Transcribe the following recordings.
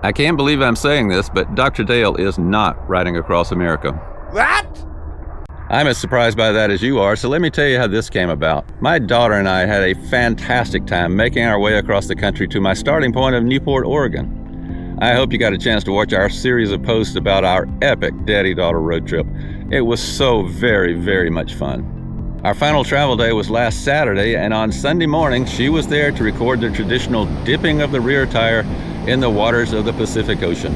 I can't believe I'm saying this, but Dr. Dale is not riding across America. What? I'm as surprised by that as you are, so let me tell you how this came about. My daughter and I had a fantastic time making our way across the country to my starting point of Newport, Oregon. I hope you got a chance to watch our series of posts about our epic daddy-daughter road trip. It was so very, very much fun. Our final travel day was last Saturday, and on Sunday morning, she was there to record the traditional dipping of the rear tire in the waters of the Pacific Ocean.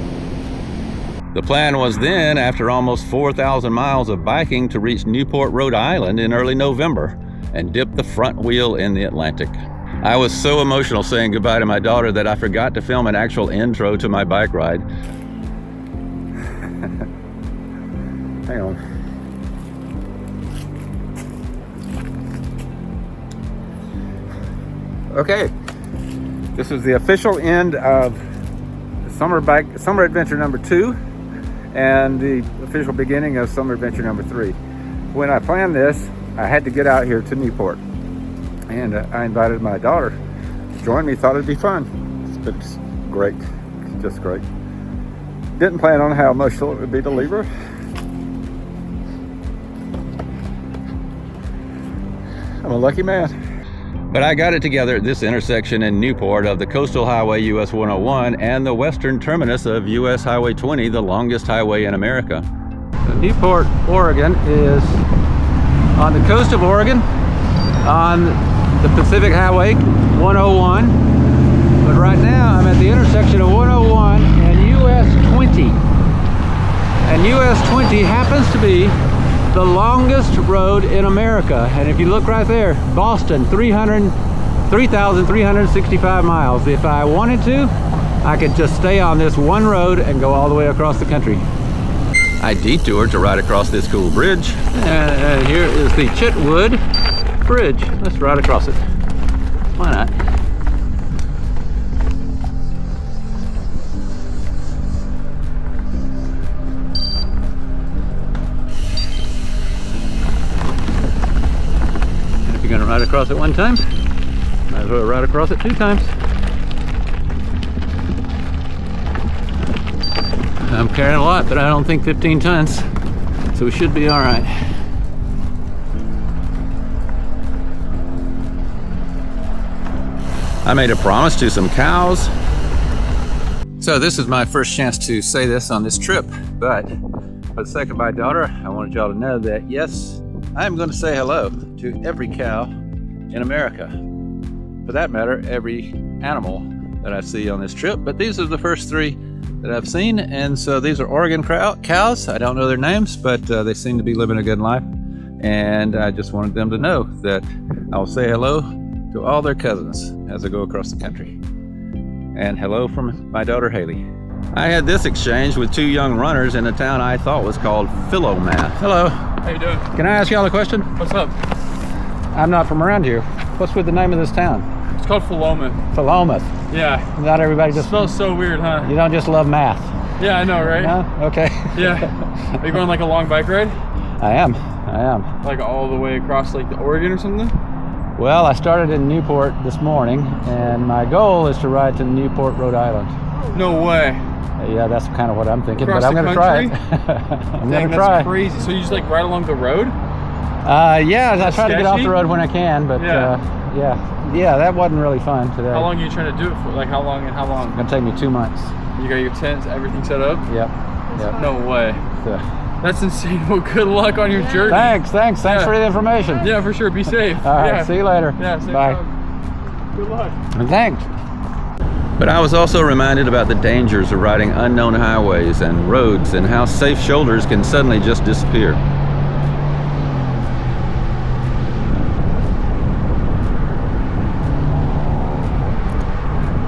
The plan was then, after almost 4,000 miles of biking, to reach Newport, Rhode Island in early November and dip the front wheel in the Atlantic. I was so emotional saying goodbye to my daughter that I forgot to film an actual intro to my bike ride. Hang on. Okay, this is the official end of summer adventure number 2 and the official beginning of summer adventure number 3. When I planned this, I had to get out here to Newport, and I invited my daughter to join me. Thought it'd be fun. It's great, just great. Didn't plan on how emotional it would be to leave her. I'm a lucky man. But I got it together at this intersection in Newport of the Coastal Highway US 101 and the western terminus of US Highway 20, the longest highway in America. So Newport, Oregon is on the coast of Oregon on the Pacific Highway 101. But right now I'm at the intersection of 101 and US 20. And US 20 happens to be the longest road in America. And if you look right there, Boston, 3,365 miles. If I wanted to, I could just stay on this one road and go all the way across the country. I detoured to ride across this cool bridge. And here is the Chitwood Bridge. Let's ride across it. Why not? You're gonna ride across it one time, might as well ride across it 2 times. I'm carrying a lot, but I don't think 15 tons, so we should be all right. I made a promise to some cows. So this is my first chance to say this on this trip, but for the sake of my daughter, I wanted y'all to know that yes, I'm going to say hello to every cow in America. For that matter, every animal that I see on this trip. But these are the first 3 that I've seen. And so these are Oregon cows. I don't know their names, but they seem to be living a good life. And I just wanted them to know that I'll say hello to all their cousins as I go across the country. And hello from my daughter, Haley. I had this exchange with 2 young runners in a town I thought was called Philomath. Hello. How you doing? Can I ask y'all a question? What's up? I'm not from around here. What's with the name of this town? It's called Philomath. Philomath. Yeah. Not everybody just... Smells so weird, huh? You don't just love math. Yeah, I know, right? No? Okay. Yeah. Are you going like a long bike ride? I am. Like all the way across like the Oregon or something? Well, I started in Newport this morning, and my goal is to ride to Newport, Rhode Island. No way. Yeah, that's kind of what I'm thinking, Across but I'm going to try it. I'm going to try. That's crazy. So you just like ride along the road? Yeah, I try to get off the road when I can, but yeah, that wasn't really fun today. How long are you trying to do it for? Like how long and how long? It's going to take me 2 months. You got your tents, everything set up? Yep. No way. So. That's insane. Well, good luck on your journey. Thanks for the information. Yeah, for sure. Be safe. All right, see you later. Yeah, safe. Bye. Good luck. Thanks. But I was also reminded about the dangers of riding unknown highways and roads and how safe shoulders can suddenly just disappear.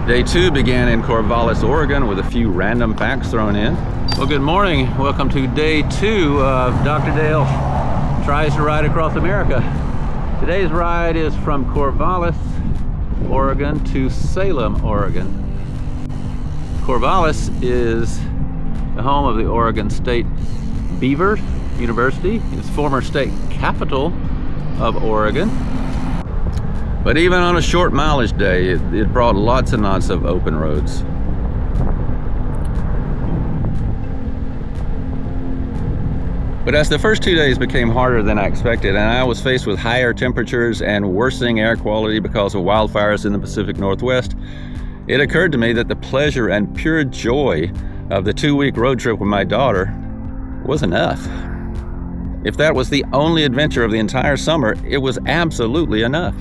Day 2 began in Corvallis, Oregon with a few random facts thrown in. Well, good morning. Welcome to day 2 of Dr. Dale Tries to Ride Across America. Today's ride is from Corvallis, Oregon to Salem, Oregon. Corvallis is the home of the Oregon State Beaver University. It's former state capital of Oregon. But even on a short mileage day, it brought lots and lots of open roads. But as the first 2 days became harder than I expected, and I was faced with higher temperatures and worsening air quality because of wildfires in the Pacific Northwest, it occurred to me that the pleasure and pure joy of the 2-week road trip with my daughter was enough. If that was the only adventure of the entire summer, it was absolutely enough.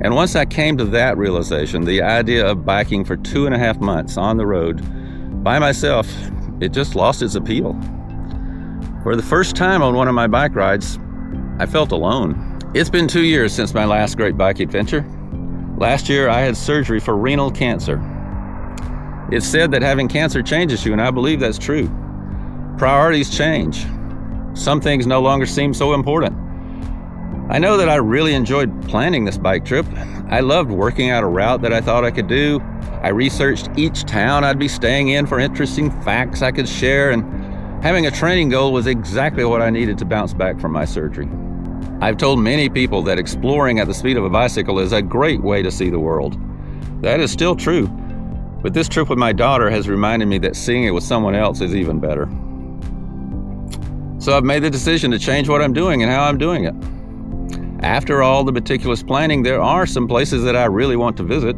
And once I came to that realization, the idea of biking for 2.5 months on the road by myself, it just lost its appeal. For the first time on one of my bike rides, I felt alone. It's been 2 years since my last great bike adventure. Last year, I had surgery for renal cancer. It's said that having cancer changes you, and I believe that's true. Priorities change. Some things no longer seem so important. I know that I really enjoyed planning this bike trip. I loved working out a route that I thought I could do. I researched each town I'd be staying in for interesting facts I could share, and having a training goal was exactly what I needed to bounce back from my surgery. I've told many people that exploring at the speed of a bicycle is a great way to see the world. That is still true, but this trip with my daughter has reminded me that seeing it with someone else is even better. So I've made the decision to change what I'm doing and how I'm doing it. After all the meticulous planning, there are some places that I really want to visit.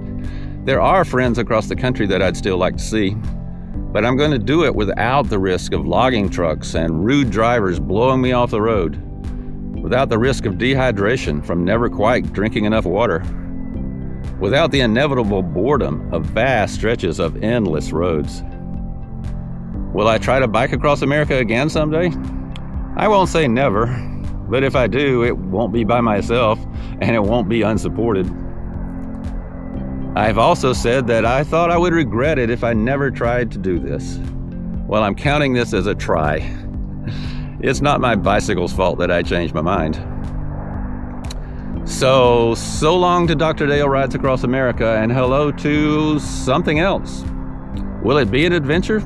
There are friends across the country that I'd still like to see. But I'm going to do it without the risk of logging trucks and rude drivers blowing me off the road. Without the risk of dehydration from never quite drinking enough water. Without the inevitable boredom of vast stretches of endless roads. Will I try to bike across America again someday? I won't say never, but if I do, it won't be by myself and it won't be unsupported. I've also said that I thought I would regret it if I never tried to do this. Well, I'm counting this as a try. It's not my bicycle's fault that I changed my mind. So long to Dr. Dale Rides Across America, and hello to something else. Will it be an adventure?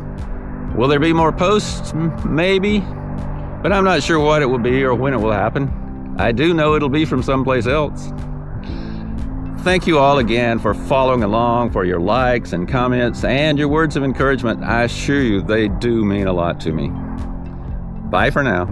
Will there be more posts? Maybe. But I'm not sure what it will be or when it will happen. I do know it'll be from someplace else. Thank you all again for following along, for your likes and comments and your words of encouragement. I assure you they do mean a lot to me. Bye for now.